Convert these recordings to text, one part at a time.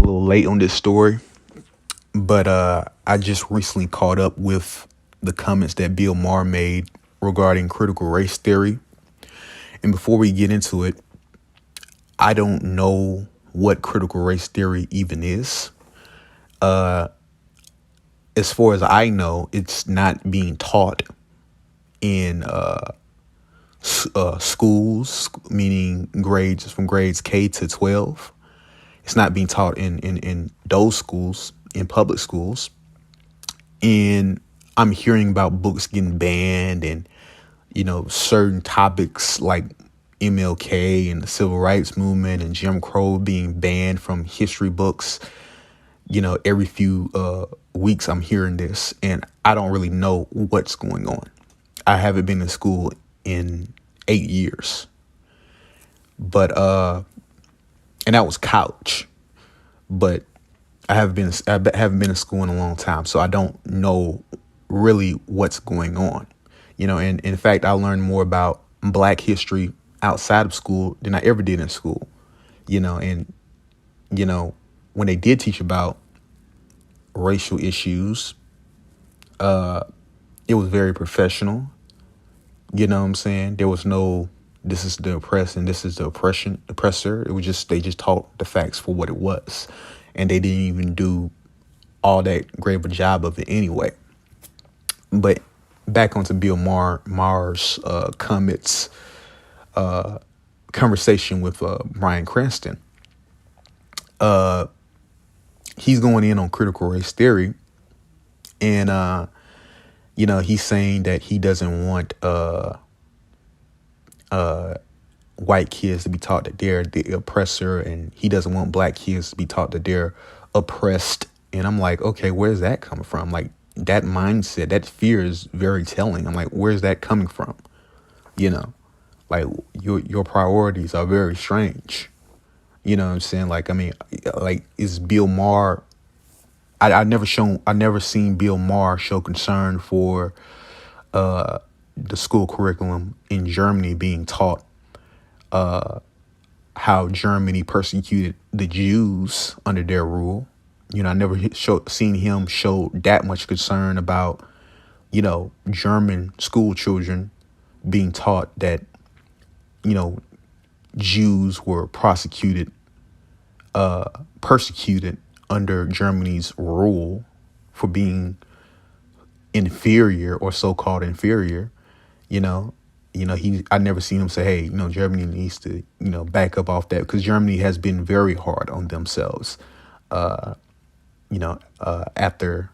little late on this story, but I just recently caught up with the comments that Bill Maher made regarding critical race theory. And before we get into it, I don't know what critical race theory even is. As far as I know, it's not being taught in schools, meaning grades from grades K to 12. It's not being taught in those schools, in public schools. And I'm hearing about books getting banned and, certain topics like MLK and the civil rights movement and Jim Crow being banned from history books. Every few weeks I'm hearing this, and I don't really know what's going on. I haven't been in school in 8 years, but and that was college. But I haven't been in school in a long time, so I don't know really what's going on. And in fact, I learned more about Black history outside of school than I ever did in school. When they did teach about racial issues, it was very professional. You know what I'm saying? There was no, this is the oppressed and this is the oppressor. It was just, they just taught the facts for what it was. And they didn't even do all that great of a job of it anyway. But back onto Bill Maher's comments, conversation with Bryan Cranston. He's going in on critical race theory. And, he's saying that he doesn't want white kids to be taught that they're the oppressor, and he doesn't want Black kids to be taught that they're oppressed. And I'm like, okay, where's that coming from? Like, that mindset, that fear is very telling. I'm like, where's that coming from? Like your priorities are very strange. You know what I'm saying? Like, I mean, like, is Bill Maher, I never seen Bill Maher show concern for the school curriculum in Germany being taught how Germany persecuted the Jews under their rule. I never seen him show that much concern about, German school children being taught that, Jews were persecuted under Germany's rule for being inferior or so-called inferior. I never seen him say, hey, Germany needs to, back up off that, because Germany has been very hard on themselves, after,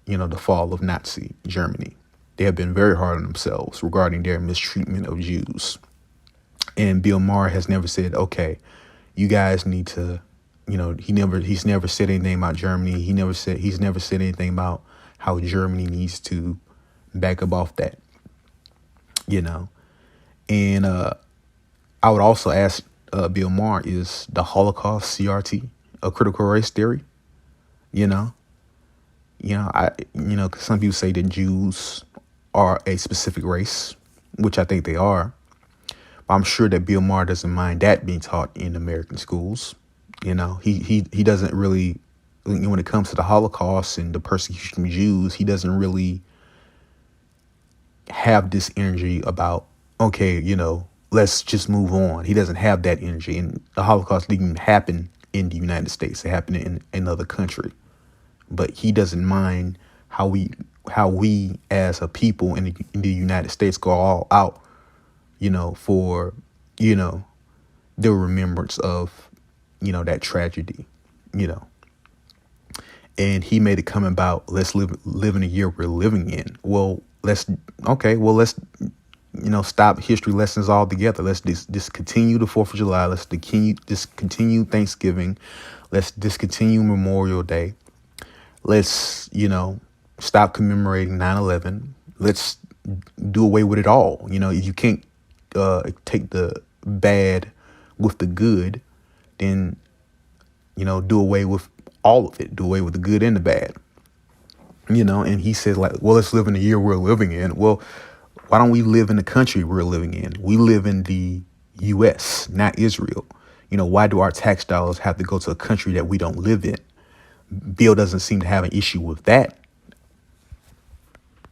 the fall of Nazi Germany. They have been very hard on themselves regarding their mistreatment of Jews. And Bill Maher has never said, okay, you guys need to, he's never said anything about Germany. He's never said anything about how Germany needs to back up off that, And I would also ask Bill Maher, is the Holocaust, CRT, a critical race theory? Cause some people say that Jews are a specific race, which I think they are. But I'm sure that Bill Maher doesn't mind that being taught in American schools. He doesn't really, when it comes to the Holocaust and the persecution of Jews, he doesn't really have this energy about, okay, let's just move on. He doesn't have that energy. And the Holocaust didn't even happen in the United States. It happened in another country. But he doesn't mind how we as a people in the United States go all out, for, the remembrance of, that tragedy, And he made it come about, let's live in a year we're living in. Well, let's stop history lessons altogether. Let's discontinue the 4th of July. Let's discontinue Thanksgiving. Let's discontinue Memorial Day. Let's, stop commemorating 9/11. Let's do away with it all. If you can't take the bad with the good, then, do away with all of it. Do away with the good and the bad. And he said, like, well, let's live in the year we're living in. Well, why don't we live in the country we're living in? We live in the U.S., not Israel. Why do our tax dollars have to go to a country that we don't live in? Bill doesn't seem to have an issue with that.